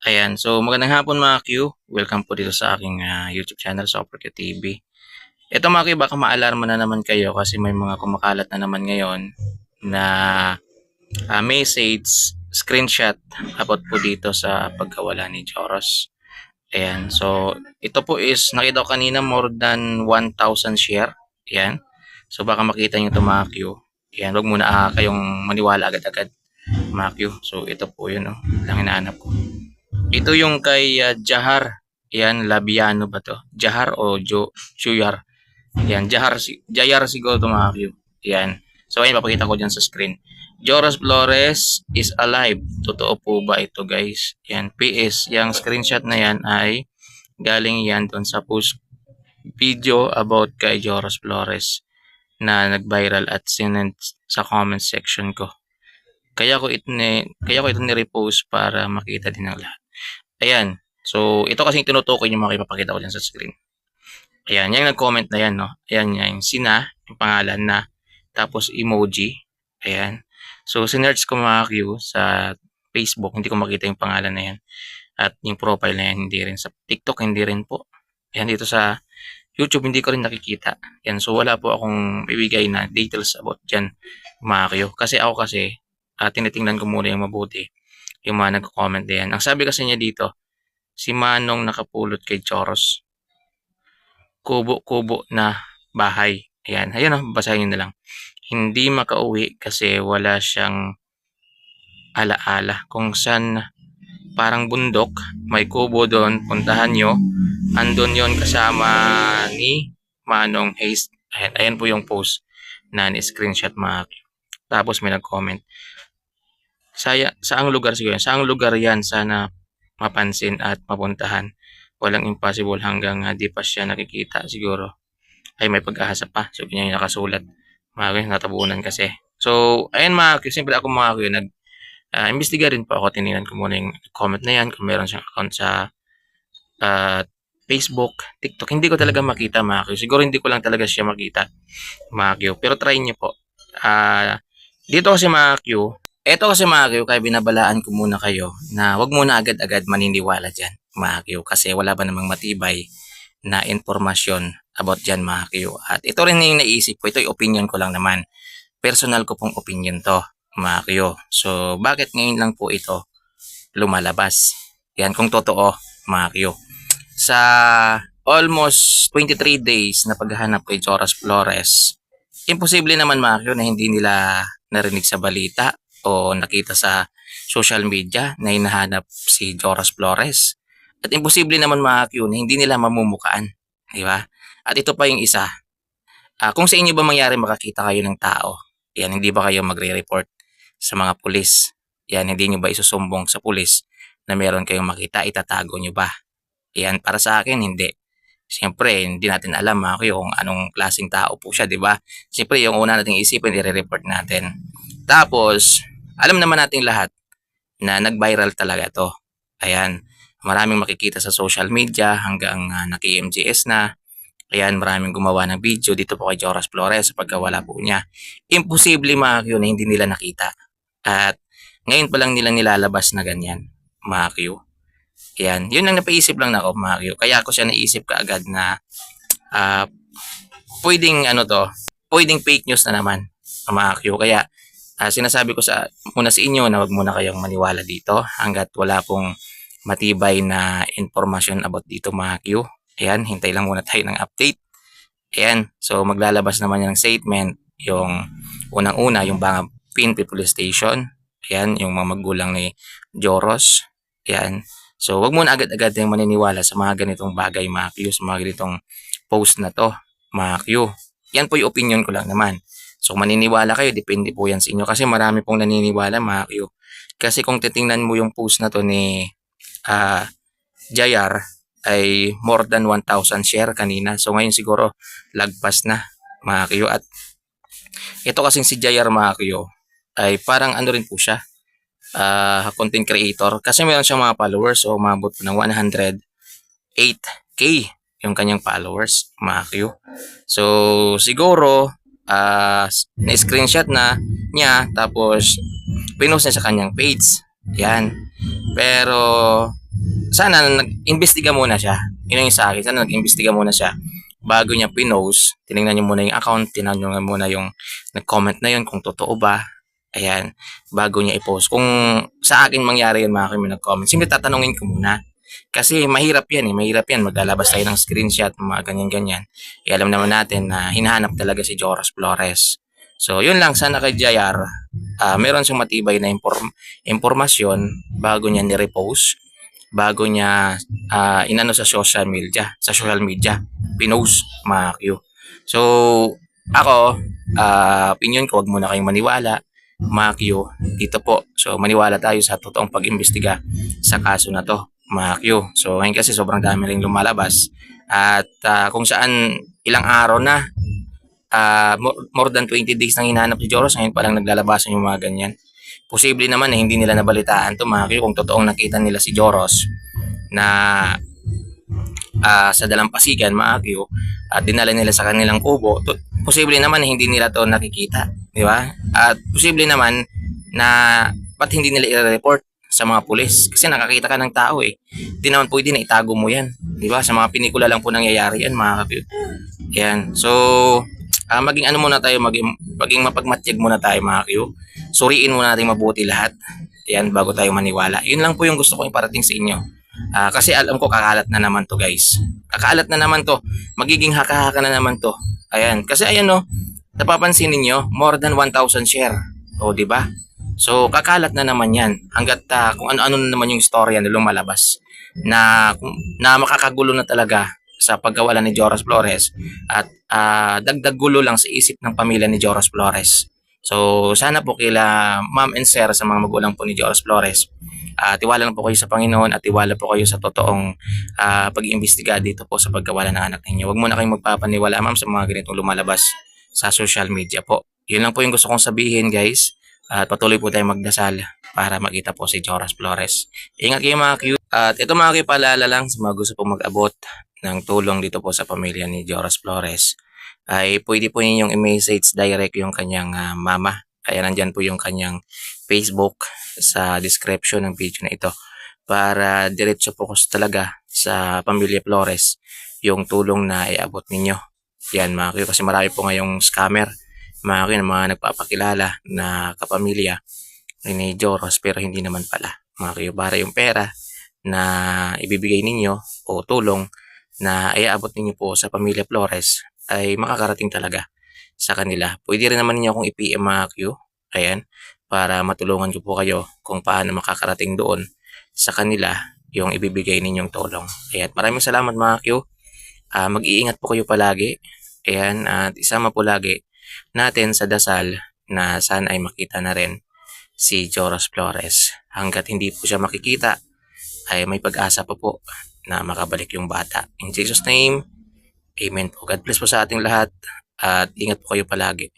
Ayan, so magandang hapon mga Q. Welcome po dito sa aking YouTube channel, Super Q TV. Ito mga Q, baka maalarma na naman kayo kasi may mga kumakalat na naman ngayon na message, screenshot about po dito sa pagkawala ni Joros. Ayan, so ito po is nakita ko kanina more than 1,000 share. Ayan, so baka makita nyo ito mga Q. Ayan, huwag muna kayong maniwala agad-agad mga Q. So ito po yun, no? Lang hinahanap ko. Ito yung kay Jahar. Yan, Labiano ba to? Jahar o Juyar? Yan, Jayar siguro to mga Q. Yan. So ayun, papakita ko dyan sa screen. Joros Flores is alive. Totoo po ba ito guys? Yan, PS. Yung screenshot na yan ay galing yan doon sa post video about kay Joros Flores na nag-viral at sinend sa comment section ko. Kaya ko ito ni-repost para makita din ng lahat. Ayan. So, ito kasing tinutukoy yung mga ipapakita ko dyan sa screen. Ayan. Yung nag-comment na yan, no? Ayan yung Sina, yung pangalan na. Tapos, emoji. Ayan. So, sinerch ko mga Q sa Facebook. Hindi ko makita yung pangalan na yan. At yung profile na yan, hindi rin. Sa TikTok, hindi rin po. Ayan, dito sa YouTube, hindi ko rin nakikita. Ayan. So, wala po akong ibigay na details about dyan, mga Q. Kasi ako tinitingnan ko muna yung mabuti yung mga nagko-comment diyan. Ang sabi kasi niya dito, si Manong nakapulot kay Choros. Kubo-kubo na bahay. Ayan, ayan o, basahin nyo na lang. Hindi makauwi kasi wala siyang alaala. Kung saan parang bundok, may kubo doon, puntahan nyo. Andun yon kasama ni Manong Haste. Ayan, ayan po yung post na ni-screenshot mga. Tapos may nag-comment. Saang lugar siguro yan? Saang lugar yan sana mapansin at mapuntahan. Walang impossible hanggang di pa siya nakikita siguro. Ay may pag-asa pa. So, ganyan yung nakasulat. Mga kuya, natabunan kasi. So, ayun mga kuya, simple ako mga kuya, imbestiga rin po ako. Tinignan ko muna yung comment na yan. Kung meron siyang account sa Facebook, TikTok. Hindi ko talaga makita mga kuya. Siguro hindi ko lang talaga siya makita mga kuya. Pero try niyo po. Dito kasi mga Q, eto kasi mga Q, kaya binabalaan ko muna kayo na wag muna agad-agad maniniwala dyan mga Q, kasi wala pa namang matibay na informasyon about dyan mga Q. At ito rin yung naisip ko, ito yung opinion ko lang naman. Personal ko pong opinion to mga Q. So bakit ngayon lang po ito lumalabas? Yan kung totoo mga Q. Sa almost 23 days na paghahanap kay Joros Flores, imposible naman mga Q na hindi nila narinig sa balita o nakita sa social media na hinahanap si Joros Flores. At imposible naman mga Q na hindi nila mamumukaan. Di ba? At ito pa yung isa. Kung sa inyo ba mangyari makakita kayo ng tao, yan, hindi ba kayo magre-report sa mga pulis? Yan, hindi nyo ba isusumbong sa pulis na meron kayong makita, itatago nyo ba? Yan, para sa akin, hindi. Siyempre, hindi natin alam mga Q kung anong klaseng tao po siya, di ba? Siyempre, yung una nating isipin, i-report natin. Tapos, alam naman nating lahat na nag-viral talaga to. Ayan, maraming makikita sa social media hanggang naki-MJS na. Ayan, maraming gumawa ng video dito po kay Joros Flores sa pagkawala po niya. Imposible mga Q na hindi nila nakita. At ngayon pa lang nila nilalabas na ganyan, mga Q. Ayan, yun lang napaisip lang na ako mga Q. Kaya ako siya naisip kaagad na pwedeng pwedeng fake news na naman mga Q. Kaya sinasabi ko muna sa inyo na wag muna kayong maniwala dito hanggat wala pong matibay na informasyon about dito mga Q. Ayan, hintay lang muna tayo ng update. Ayan, so maglalabas naman yung statement, yung unang-una, yung Banga PNP Police Station. Ayan, yung mga magulang ni Joros. Ayan, so wag muna agad-agad yung maniniwala sa mga ganitong bagay mga Q, sa mga ganitong post na to mga Q. Yan po yung opinion ko lang naman. So maniniwala kayo, depende po yan sa inyo. Kasi marami pong naniniwala mga Q. Kasi kung titingnan mo yung post na to ni Jayar, ay more than 1,000 share kanina. So ngayon siguro lagpas na mga Q. At ito kasing si Jayar mga Q ay parang ano rin po siya, content creator. Kasi meron siyang mga followers. So umabot po ng 108k yung kanyang followers mga Q. So siguro na-screenshot na niya tapos pinost niya sa kanyang page. Yan. Pero sana nag-imbestiga muna siya. Yun yung sa akin, sana nag-imbestiga muna siya bago niya pinost. Tinignan niyo muna yung account, tinignan niyo muna yung nag-comment na yun kung totoo ba. Ayan, bago niya i-post. Kung sa akin mangyari yun, mga may nag-comment, simple tatanungin ko muna. Kasi mahirap yan eh, mahirap yan. Maglalabas tayo ng screenshot, mga ganyan-ganyan. Alam naman natin na hinahanap talaga si Joros Flores. So, yun lang, sana kay JR, meron siyang matibay na impormasyon bago niya ni-repost, bago niya inano sa social media, pinost, mga Q. So, ako, opinion ko, wag muna kayong maniwala, mga Q, dito po. So, maniwala tayo sa totoong pag-imbestiga sa kaso na to, mga Q. So, ngayon kasi sobrang dami rin lumalabas. At kung saan ilang araw na, more than 20 days nang hinahanap si Joros, ngayon pa lang naglalabasan yung mga ganyan. Posible naman na hindi nila nabalitaan to, mga Q, kung totoong nakita nila si Joros na sa dalampasigan, mga Q, at dinala nila sa kanilang kubo. Posible naman na hindi nila to nakikita, di ba? At posible naman na ba't hindi nila i-report sa mga pulis? Kasi nakakita ka ng tao eh. Hindi naman pwede na itago mo yan, di ba? Sa mga pelikula lang po nangyayari yan, mga Q. Yan. So, maging ano muna tayo, maging mapagmatyag muna tayo, mga Q. Suriin muna natin mabuti lahat. Yan, bago tayo maniwala. Yun lang po yung gusto kong iparating sa inyo. Kasi alam ko kakalat na naman to, guys. Kakalat na naman to. Magiging haka-haka na naman to. Ayan. Kasi ayan no, napapansin niyo more than 1,000 share. O, di ba? So, kakalat na naman yan. Hanggat kung ano-ano na naman yung storya na lumalabas. Na makakagulo na talaga sa pagkawalan ni Joros Flores. At dagdag gulo lang sa isip ng pamilya ni Joros Flores. So, sana po kila ma'am and sir sa mga magulang po ni Joros Flores, tiwala lang po kayo sa Panginoon at tiwala po kayo sa totoong pag-iimbestiga dito po sa pagkawala ng anak ninyo. Huwag muna kayong magpapaniwala, ma'am, sa mga ganitong lumalabas sa social media po. Yun lang po yung gusto kong sabihin, guys. At patuloy po tayong magdasal para makita po si Joros Flores. Ingat kayo, mga Q. At ito, mga Q, paalala lang sa mga gusto pong mag-abot ng tulong dito po sa pamilya ni Joros Flores, ay pwede po ninyong i-message direct yung kanyang mama. Kaya nandyan po yung kanyang Facebook sa description ng video na ito para diretso focus talaga sa pamilya Flores yung tulong na iabot ninyo. Yan, mga Q, kasi marami po ngayong scammer, mga Q, na mga nagpapakilala na kapamilya ni Joros pero hindi naman pala, mga Q, para yung pera na ibibigay ninyo o tulong na iabot ninyo po sa pamilya Flores ay makakarating talaga sa kanila. Pwede rin naman niyo akong i-PM, mga Q. Ayan, para matulungan ko po kayo kung paano makakarating doon sa kanila yung ibibigay ninyong tulong. Ayan, maraming salamat, mga Q. Mag-iingat po kayo palagi. Ayan, at isama po lagi natin sa dasal na sana ay makita na rin si Joros Flores. Hanggat hindi po siya makikita, ay may pag-asa pa po na makabalik yung bata. In Jesus' name, Amen po. God bless po sa ating lahat at ingat po kayo palagi.